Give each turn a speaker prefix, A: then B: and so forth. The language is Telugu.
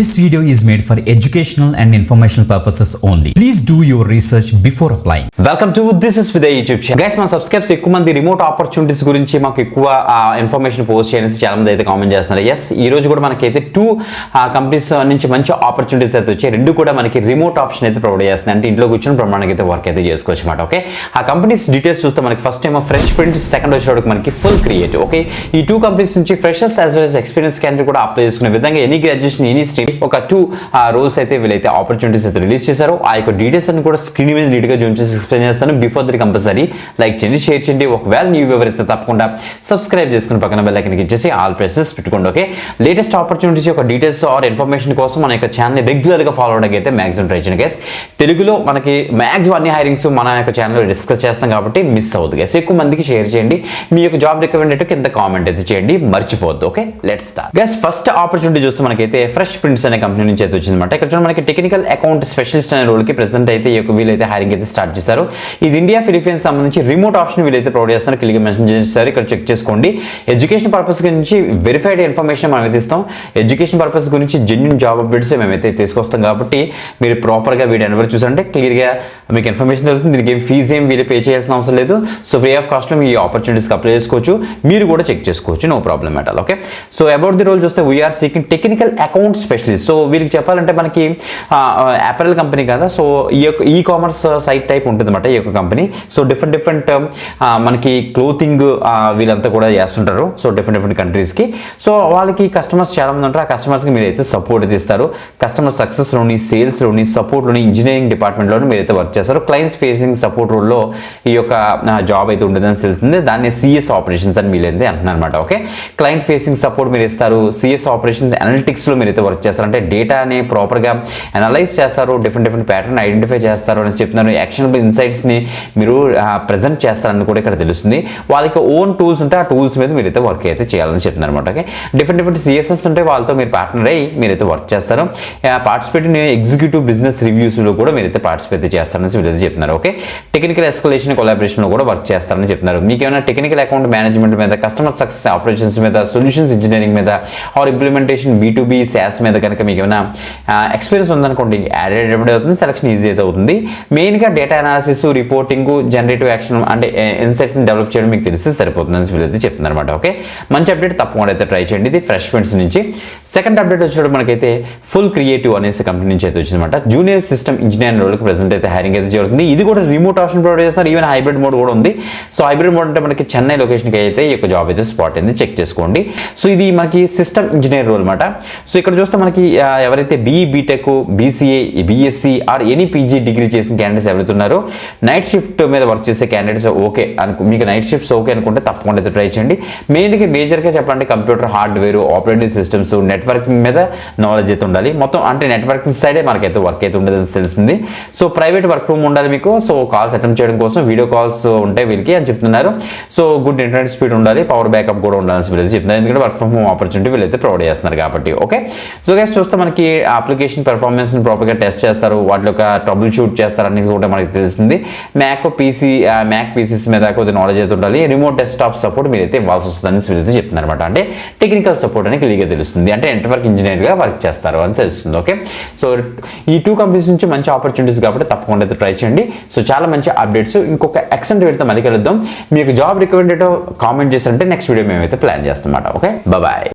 A: This video is made for educational and informational purposes only. Please do your research before applying.
B: Welcome to this is with YouTube channel. Guys మన సబ్స్క్రైబర్స్ ఎక్కువ మంది రిమోట్ ఆపర్చునిటీస్ గురించి మాకు ఎక్కువ ఇన్ఫర్మేషన్ పోస్ట్ చేయడానికి చాలా మంది అయితే కామెంట్ చేస్తున్నారు. ఎస్, ఈ రోజు కూడా మనకైతే 2 కంపెనీస్ నుంచి మంచి ఆపర్చునిటీస్ అయితే వచ్చాయి. రెండు కూడా మనకి రిమోట్ ఆప్షన్ అయితే ప్రొవైడ్ చేస్తున్నాయి. అంటే ఇంట్లో కూర్చొని ప్రమాణానికి అయితే వర్క్ అయితే చేసుకోవచ్చు అనమాట. ఓకే, ఆ కంపెనీస్ డీటెయిల్స్ చూస్తే మనకి ఫస్ట్ ఏమో ఫ్రెష్ ప్రింట్, సెకండ్ వచ్చేటప్పుడు మనకి ఫుల్ క్రియేటివ్. ఓకే, ఈ 2 కంపెనీస్ నుంచి freshers as well as experience candidate కూడా అప్లై చేసుకునే విధంగా ఎనీ గ్రాడ్యుయేషన్ ఎనీ స్ట్రీమ్ ఒక 2 రోల్స్ అయితే వీళ్ళైతే ఆపర్చునిటీస్ అయితే రిలీజ్ చేశారు. ఆ యొక్క డీటెయిల్స్ అన్ని కూడా స్క్రీన్ మీద నీట్గా జూమ్ చేసి ఎక్స్ప్లెయిన్ చేస్తాను. బిఫోర్ దట్ కంపల్సరీ లైక్ చేయండి, షేర్ చేయండి. ఒకవేళ న్యూ వ్యూవర్ అయితే తప్పకుండా సబ్స్క్రైబ్ చేసుకుని పక్కన బెల్ ఐకాన్ ఇచ్చేసి ఆల్ ప్రెసెస్ పెట్టుకోండి. ఓకే, లేటెస్ట్ ఆపర్చునిటీస్ యొక్క డీటెయిల్స్ ఆర్ ఇన్ఫర్మేషన్ కోసం మన యొక్క ఛానల్ రెగ్యులర్గా ఫాలో అవడానికి అయితే మ్యాక్సిమం ట్రై చేయండి గైస్. తెలుగులో మనకి మ్యాక్సిమం అన్ని హైరింగ్స్ మన యొక్క ఛానల్లో డిస్కస్ చేస్తాం కాబట్టి మిస్ అవుతుంది గైస్. ఎక్కువ మందికి షేర్ చేయండి. మీ యొక్క జాబ్ రికమెండేటివ్ కింద కామెంట్ అయితే చేయండి, మర్చిపోవద్దు. Okay, let's start guys. First opportunity చూస్తే మనకైతే ఫ్రెష్ ప్రింట్స్ అనే కంపెనీ నుంచి అయితే వచ్చిందన్నమాట. ఇక్కడ చూడండి మనకి టెక్నికల్ అకౌంట్ స్పెషలిస్ట్ అనే రోల్కి ప్రెసెంట్ అయితే ఈ యొక్క వీళ్ళైతే హైరింగ్ అయితే స్టార్ట్ చేశారు. ఇది ఇండియా ఫిలిపీన్స్ సంబంధించి రిమోట్ ఆప్షన్ వీళ్ళైతే ప్రొవైడ్ చేస్తారు. క్లిక్ మెన్షన్ చేస్తారు, ఇక్కడ చెక్ చేసుకోండి. ఎడ్యుకేషన్ పర్పస్ గురించి వెరిఫైడ్ ఇన్ఫర్మేషన్ మనం అయితే ఇస్తాం. ఎడ్యుకేషన్ పర్పస్ గురించి జెన్యూన్ జాబ్ అప్డేట్స్ మేమైతే తీసుకొస్తాం కాబట్టి మీరు ప్రాపర్గా వీడియో ఎవరు చూసారంటే క్లియర్గా మీకు ఇన్ఫర్మేషన్ దొరుకుతుంది. దీనికి ఏం ఫీజు ఏం వీళ్ళు పే చేయాల్సిన అవసరం లేదు. సో ఫ్రీ ఆఫ్ కాస్ట్లో మీ ఆపర్చునిటీస్కి అప్లై చేసుకోవచ్చు. మీరు కూడా చెక్ చేసుకోవచ్చు, no problem at all. Okay, so about the role చూస్తే we're seeking technical account specialist. So వీళ్ళకి చెప్పాలంటే మనకి అపారల్ కంపెనీ కదా, సో ఈ యొక్క ఈ కామర్స్ సైట్ టైప్ ఉంటుంది అనమాట ఈ యొక్క కంపెనీ. సో డిఫరెంట్ మనకి క్లోతింగ్ వీళ్ళంతా కూడా చేస్తుంటారు. సో డిఫరెంట్ కంట్రీస్కి. సో వాళ్ళకి కస్టమర్స్ చాలా మంది ఉంటారు. ఆ కస్టమర్స్కి మీరు అయితే సపోర్ట్ అయితే ఇస్తారు. కస్టమర్ సక్సెస్లోని, సేల్స్లోని, సపోర్ట్లోని, ఇంజనీరింగ్ డిపార్ట్మెంట్లోని మీరు అయితే వర్క్ చేస్తారు. క్లయింట్స్ ఫేసింగ్ సపోర్ట్ రోల్లో ఈ యొక్క జాబ్ అయితే ఉంటుందని తెలుస్తుంది. దాన్ని సిఎస్ ఆపరేషన్స్ అని వీళ్ళైతే అంటున్నారు అనమాట. ఓకే, క్లయింట్ ఫేసింగ్ సపోర్ట్ మీరు ఇస్తారు. సిఎస్ ఆపరేషన్స్ అనలిటిక్స్లో మీరు అయితే వర్క్ చేస్తారు. అంటే డేటాని ప్రాపర్గా అనలైజ్ చేస్తారు, డిఫరెంట్ ప్యాటర్న్ ఐడెంటిఫై చేస్తారు అని చెప్తున్నారు. యాక్షనబుల్ ఇన్సైట్స్ని మీరు ప్రజెంట్ చేస్తారని కూడా ఇక్కడ తెలుస్తుంది. వాళ్ళకి ఓన్ టూల్స్ ఉంటే ఆ టూల్స్ మీద మీరైతే వర్క్ అయితే చేయాలని చెప్తున్నారు అనమాట. ఓకే, డిఫరెంట్ సిఎస్ఎఫ్స్ ఉంటే వాళ్ళతో మీరు పార్ట్నర్ అయ్యి మీరైతే వర్క్ చేస్తారు. పార్టిసిపేట్ ఎగ్జిక్యూటివ్ బిజినెస్ రివ్యూస్లో కూడా మీరైతే పార్టిసిపేట్ చేస్తారని వీళ్ళైతే చెప్తున్నారు. ఓకే, టెక్నికల్ ఎస్కలేషన్ కొలాబరేషన్లో కూడా వర్క్ చేస్తారని చెప్తున్నారు. మీకు ఏమైనా టెక్నికల్ అకౌంట్ మేనేజ్మెంట్ మీద, కస్టమర్ సక్సెస్ ఆపరేషన్స్ మీద, సొల్యూషన్స్ ఇంజనీరింగ్ మీద ఆర్ ఇంప్లిమెంటేషన్ B2B SaaS మీద కనుక మీకు ఏమైనా ఎక్స్పీరియన్స్ ఉందనుకోండి, యాడెడ్ అవుతుంది, సెలక్షన్ ఈజీ అయితే అవుతుంది. మెయిన్గా data analysis, reporting, generative action అంటే ఇన్సైట్స్ని డెవలప్ చేయడం మీకు తెలిసి సరిపోతుందని వీళ్ళైతే చెప్తున్నారు అనమాట. ఓకే, మంచి అప్డేట్ తప్పకుండా అయితే ట్రై చేయండి. ఇది ఫ్రెష్ ప్రింట్స్ నుంచి. సెకండ్ అప్డేట్ వచ్చేటప్పుడు మనకైతే ఫుల్ క్రియేటివ్ అనేసి కంపెనీ నుంచి అయితే వచ్చిందన్నమాట. జూనియర్ సిస్టమ్ ఇంజనీర్ రోల్కి ప్రెసెంట్ అయితే హైరింగ్ అయితే జరుగుతుంది. ఇది కూడా రిమోట్ ఆప్షన్ ప్రొవైడ్ చేస్తున్నారు. ఈవెన్ హైబ్రిడ్ మోడ్ కూడా ఉంది. సో హైబ్రిడ్ మోడ్ అంటే మనకి చెన్నై లొకేషన్కి అయితే ఈ యొక్క జాబ్ అయితే స్పాట్ అయింది, చెక్ చేసుకోండి. సో ఇది మనకి సిస్టమ్ ఇంజనీర్ రోల్ అనమాట. సో ఇక్కడ చూస్తే మనకి ఎవరైతే BTech, BCA, BSc or any PG degree చేసిన క్యాండిడేట్స్ ఎవరైతే ఉన్నారో, నైట్ షిఫ్ట్ మీద వర్క్ చేసే క్యాండిడేట్స్ ఓకే మీకు నైట్ షిఫ్ట్స్ ఓకే అనుకుంటే తప్పకుండా అయితే ట్రై చేయండి. మేజర్గా చెప్పాలంటే computer hardware, operating systems, networking మీద నాలెడ్జ్ అయితే ఉండాలి. మొత్తం అంటే నెట్వర్కింగ్ సైడే మనకైతే వర్క్ అయితే ఉండదని తెలిసింది. సో ప్రైవేట్ వర్క్ రూమ్ ఉండాలి మీకు. సో కాల్స్ అటెండ్ చేయడం కోసం వీడియో కాల్స్ ఉంటాయి వీళ్ళకి అని చెప్తున్నారు. సో గుడ్ ఇంటర్నెట్ స్పీడ్ ఉండాలి, పవర్ బ్యాకప్ కూడా ఉండాలని వీళ్ళైతే చెప్తున్నారు. ఎందుకంటే వర్క్ ఫ్రమ్ హోమ్ ఆపర్చునిటీ వీళ్ళైతే ప్రొవైడ్ చేస్తున్నారు కాబట్టి. ఓకే, సో గైస్ చూస్తే మనకి అప్లికేషన్ పెర్ఫార్మెన్స్ని ప్రాపర్గా టెస్ట్ చేస్తారు, వాటి యొక్క ట్రబుల్ షూట్ చేస్తారు అనేది కూడా మనకి తెలుస్తుంది. మ్యాక్ పీసీస్ మీద కొద్దిగా నాలెడ్జ్ అయితే ఉండాలి. రిమోట్ డెస్క్టాప్ సపోర్ట్ మీరైతే ఇవ్వాల్సి వస్తుందని వీళ్ళైతే చెప్తున్నారు అనమాట. అంటే టెక్నికల్ సపోర్ట్ అని క్లియర్గా తెలుస్తుంది. అంటే నెట్వర్క్ ఇంజనీర్గా వర్క్ చేస్తారు అని తెలుస్తుంది. ఓకే, సో ఈ 2 కంపెనీస్ నుంచి మంచి ఆపర్చునిటీస్ కాబట్టి తప్పకుండా అయితే ట్రై చేయండి. సో చాలా మంచి అప్డేట్స్. ఇంకొక ఎక్సెంట్ వీడితో మళ్ళీ కలుద్దాం. మీకు జాబ్ రికమెండేటివ్ కామెంట్ చేస్తారంటే నెక్స్ట్ వీడియో మేమైతే ప్లాన్ చేస్తాం అన్నమాట. Okay, bye.